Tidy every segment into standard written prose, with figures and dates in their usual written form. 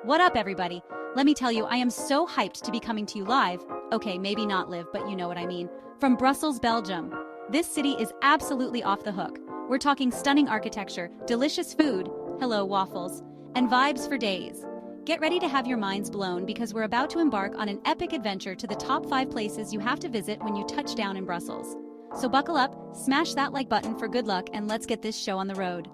What up, everybody? Let me tell you, I am so hyped to be coming to you live. Okay, maybe not live, but you know what I mean. From Brussels, Belgium. This city is absolutely off the hook. We're talking stunning architecture, delicious food, hello waffles, and vibes for days. Get ready to have your minds blown because we're about to embark on an epic adventure to the top 5 places you have to visit when you touch down in Brussels. So buckle up, smash that like button for good luck, and let's get this show on the road.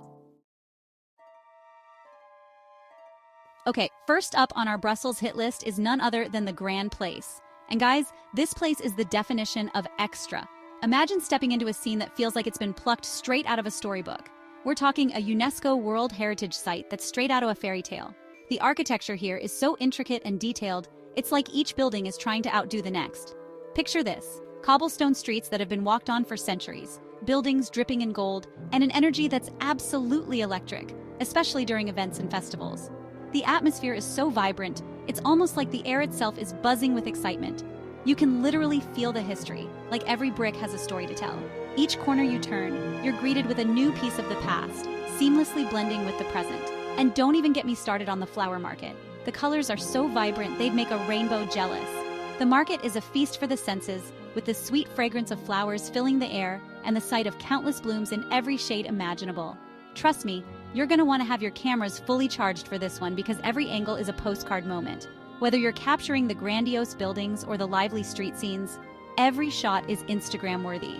Okay, first up on our Brussels hit list is none other than the Grand Place. And guys, this place is the definition of extra. Imagine stepping into a scene that feels like it's been plucked straight out of a storybook. We're talking a UNESCO World Heritage Site that's straight out of a fairy tale. The architecture here is so intricate and detailed, it's like each building is trying to outdo the next. Picture this: cobblestone streets that have been walked on for centuries, buildings dripping in gold, and an energy that's absolutely electric, especially during events and festivals. The atmosphere is so vibrant, it's almost like the air itself is buzzing with excitement. You can literally feel the history, like every brick has a story to tell. Each corner you turn, you're greeted with a new piece of the past, seamlessly blending with the present. And don't even get me started on the flower market. The colors are so vibrant, they'd make a rainbow jealous. The market is a feast for the senses, with the sweet fragrance of flowers filling the air and the sight of countless blooms in every shade imaginable. Trust me, you're going to want to have your cameras fully charged for this one because every angle is a postcard moment. Whether you're capturing the grandiose buildings or the lively street scenes, every shot is Instagram-worthy.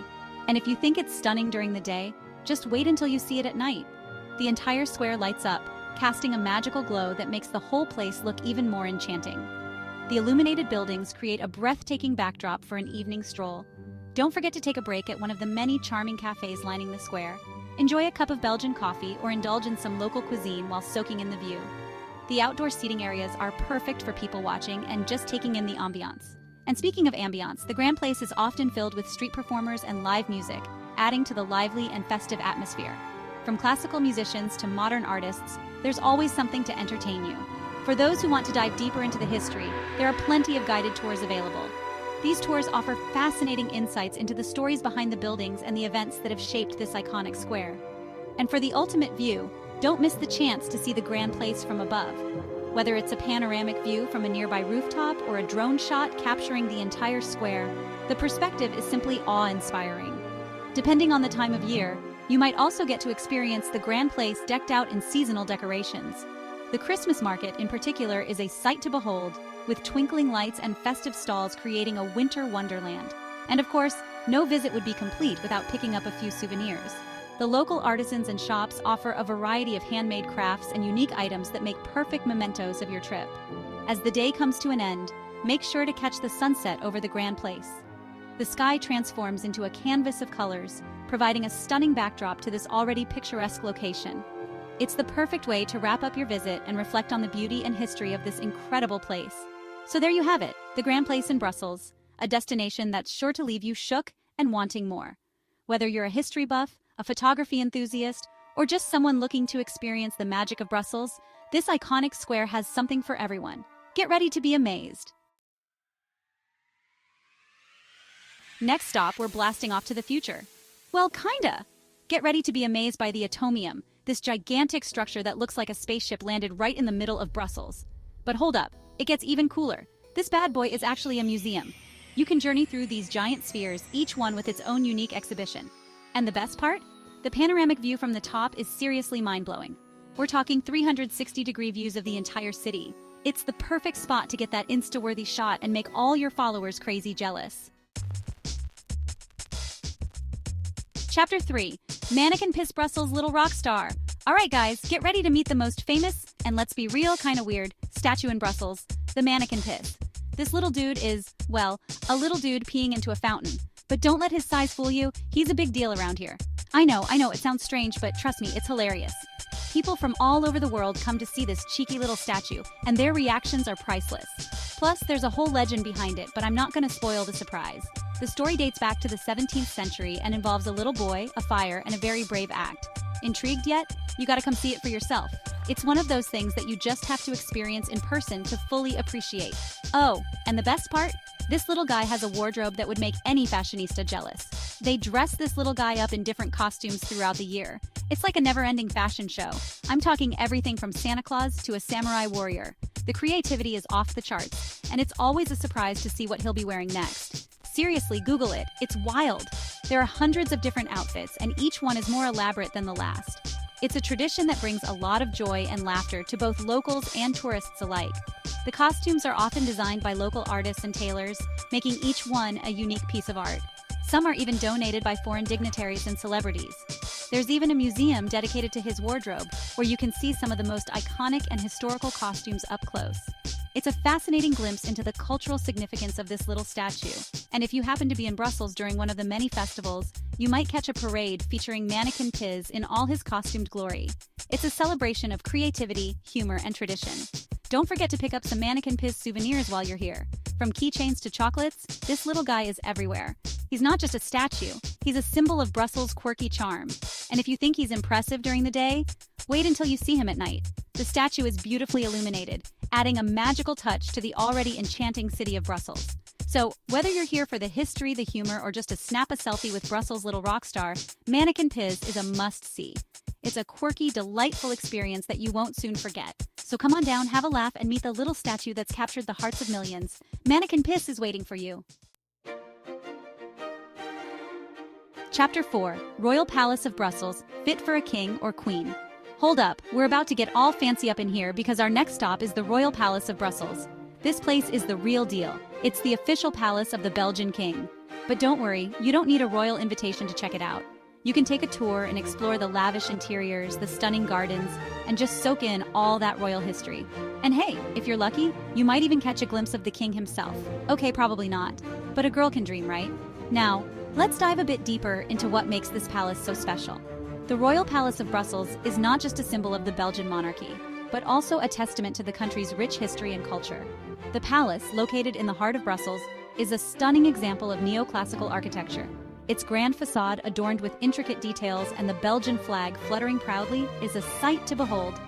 And if you think it's stunning during the day, just wait until you see it at night. The entire square lights up, casting a magical glow that makes the whole place look even more enchanting. The illuminated buildings create a breathtaking backdrop for an evening stroll. Don't forget to take a break at one of the many charming cafes lining the square. Enjoy a cup of Belgian coffee or indulge in some local cuisine while soaking in the view. The outdoor seating areas are perfect for people watching and just taking in the ambiance. And speaking of ambiance, the Grand Place is often filled with street performers and live music, adding to the lively and festive atmosphere. From classical musicians to modern artists, there's always something to entertain you. For those who want to dive deeper into the history, there are plenty of guided tours available. These tours offer fascinating insights into the stories behind the buildings and the events that have shaped this iconic square. And for the ultimate view, don't miss the chance to see the Grand Place from above. Whether it's a panoramic view from a nearby rooftop or a drone shot capturing the entire square, the perspective is simply awe-inspiring. Depending on the time of year, you might also get to experience the Grand Place decked out in seasonal decorations. The Christmas market, in particular, is a sight to behold, with twinkling lights and festive stalls creating a winter wonderland. And of course, no visit would be complete without picking up a few souvenirs. The local artisans and shops offer a variety of handmade crafts and unique items that make perfect mementos of your trip. As the day comes to an end, make sure to catch the sunset over the Grand Place. The sky transforms into a canvas of colors, providing a stunning backdrop to this already picturesque location. It's the perfect way to wrap up your visit and reflect on the beauty and history of this incredible place. So there you have it, the Grand Place in Brussels, a destination that's sure to leave you shook and wanting more. Whether you're a history buff, a photography enthusiast, or just someone looking to experience the magic of Brussels, this iconic square has something for everyone. Get ready to be amazed. Next stop, we're blasting off to the future. Well, kinda. Get ready to be amazed by the Atomium, this gigantic structure that looks like a spaceship landed right in the middle of Brussels. But hold up, it gets even cooler. This bad boy is actually a museum. You can journey through these giant spheres, each one with its own unique exhibition. And the best part? The panoramic view from the top is seriously mind-blowing. We're talking 360-degree views of the entire city. It's the perfect spot to get that Insta-worthy shot and make all your followers crazy jealous. Chapter 3. Mannequin Piss Brussels Little Rock Star. Alright guys, get ready to meet the most famous, and let's be real, kinda weird, statue in Brussels, the Mannequin Piss. This little dude is, well, a little dude peeing into a fountain. But don't let his size fool you, he's a big deal around here. I know, it sounds strange, but trust me, it's hilarious. People from all over the world come to see this cheeky little statue, and their reactions are priceless. Plus, there's a whole legend behind it, but I'm not gonna spoil the surprise. The story dates back to the 17th century and involves a little boy, a fire, and a very brave act. Intrigued yet? You gotta come see it for yourself. It's one of those things that you just have to experience in person to fully appreciate. Oh, and the best part? This little guy has a wardrobe that would make any fashionista jealous. They dress this little guy up in different costumes throughout the year, It's like a never-ending fashion show. I'm talking everything from Santa Claus to a samurai warrior. The creativity is off the charts, and it's always a surprise to see what he'll be wearing next. Seriously, Google it. It's wild. There are hundreds of different outfits, and each one is more elaborate than the last. It's a tradition that brings a lot of joy and laughter to both locals and tourists alike. The costumes are often designed by local artists and tailors, making each one a unique piece of art. Some are even donated by foreign dignitaries and celebrities. There's even a museum dedicated to his wardrobe, where you can see some of the most iconic and historical costumes up close. It's a fascinating glimpse into the cultural significance of this little statue. And if you happen to be in Brussels during one of the many festivals, you might catch a parade featuring Mannequin Piz in all his costumed glory. It's a celebration of creativity, humor, and tradition. Don't forget to pick up some Mannequin Piz souvenirs while you're here. From keychains to chocolates, this little guy is everywhere. He's not just a statue, he's a symbol of Brussels' quirky charm. And if you think he's impressive during the day, wait until you see him at night. The statue is beautifully illuminated, adding a magical touch to the already enchanting city of Brussels. So, whether you're here for the history, the humor, or just to snap a selfie with Brussels' little rock star, Mannequin Piz is a must-see. It's a quirky, delightful experience that you won't soon forget. So come on down, have a laugh, and meet the little statue that's captured the hearts of millions. Mannequin Piz is waiting for you. Chapter 4. Royal Palace of Brussels, fit for a king or queen. Hold up, we're about to get all fancy up in here because our next stop is the Royal Palace of Brussels. This place is the real deal. It's the official palace of the Belgian king. But don't worry, you don't need a royal invitation to check it out. You can take a tour and explore the lavish interiors, the stunning gardens, and just soak in all that royal history. And hey, if you're lucky, you might even catch a glimpse of the king himself. Okay, probably not. But a girl can dream, right? Now, let's dive a bit deeper into what makes this palace so special. The Royal Palace of Brussels is not just a symbol of the Belgian monarchy, but also a testament to the country's rich history and culture. The palace, located in the heart of Brussels, is a stunning example of neoclassical architecture. Its grand facade, adorned with intricate details and the Belgian flag fluttering proudly, is a sight to behold.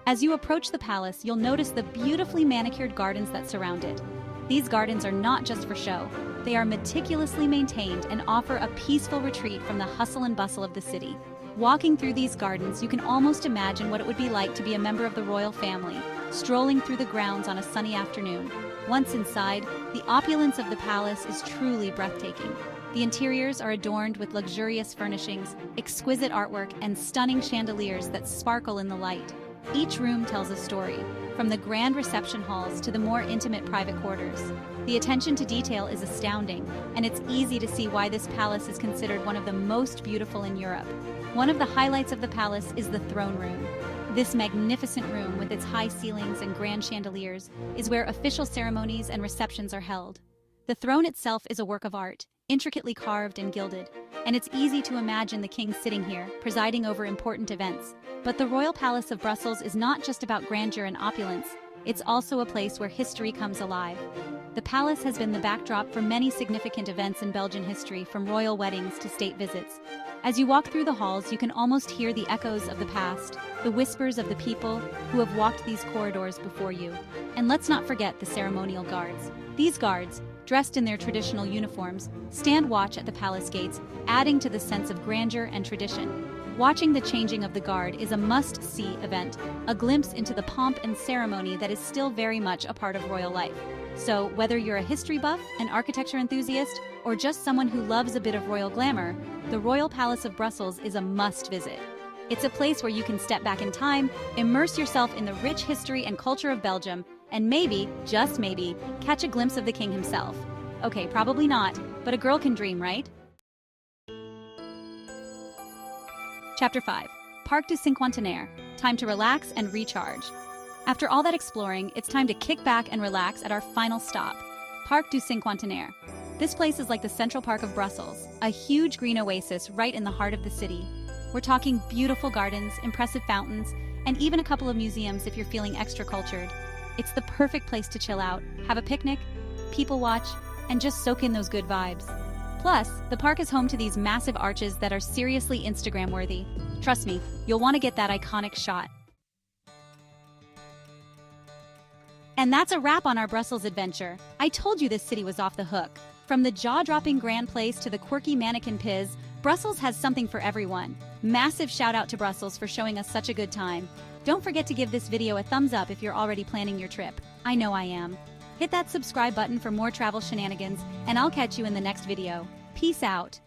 As you approach the palace, you'll notice the beautifully manicured gardens that surround it. These gardens are not just for show. They are meticulously maintained and offer a peaceful retreat from the hustle and bustle of the city. Walking through these gardens, you can almost imagine what it would be like to be a member of the royal family, strolling through the grounds on a sunny afternoon. Once inside, the opulence of the palace is truly breathtaking. The interiors are adorned with luxurious furnishings, exquisite artwork, and stunning chandeliers that sparkle in the light. Each room tells a story, from the grand reception halls to the more intimate private quarters. The attention to detail is astounding, and it's easy to see why this palace is considered one of the most beautiful in Europe. One of the highlights of the palace is the throne room. This magnificent room, with its high ceilings and grand chandeliers, is where official ceremonies and receptions are held. The throne itself is a work of art, intricately carved and gilded, and it's easy to imagine the king sitting here, presiding over important events. But the Royal Palace of Brussels is not just about grandeur and opulence, it's also a place where history comes alive. The palace has been the backdrop for many significant events in Belgian history, from royal weddings to state visits. As you walk through the halls, you can almost hear the echoes of the past, the whispers of the people who have walked these corridors before you. And let's not forget the ceremonial guards. These guards, dressed in their traditional uniforms, stand watch at the palace gates, adding to the sense of grandeur and tradition. Watching the changing of the guard is a must-see event, a glimpse into the pomp and ceremony that is still very much a part of royal life. So, whether you're a history buff, an architecture enthusiast, or just someone who loves a bit of royal glamour, the Royal Palace of Brussels is a must-visit. It's a place where you can step back in time, immerse yourself in the rich history and culture of Belgium, and maybe, just maybe, catch a glimpse of the king himself. Okay, probably not, but a girl can dream, right? Chapter 5. Parc du Cinquantenaire. Time to relax and recharge. After all that exploring, it's time to kick back and relax at our final stop, Parc du Cinquantenaire. This place is like the Central Park of Brussels, a huge green oasis right in the heart of the city. We're talking beautiful gardens, impressive fountains, and even a couple of museums if you're feeling extra cultured. It's the perfect place to chill out, have a picnic, people watch, and just soak in those good vibes. Plus, the park is home to these massive arches that are seriously Instagram-worthy. Trust me, you'll want to get that iconic shot. And that's a wrap on our Brussels adventure. I told you this city was off the hook. From the jaw-dropping Grand Place to the quirky Mannequin Piz, Brussels has something for everyone. Massive shout out to Brussels for showing us such a good time. Don't forget to give this video a thumbs up if you're already planning your trip. I know I am. Hit that subscribe button for more travel shenanigans, and I'll catch you in the next video. Peace out.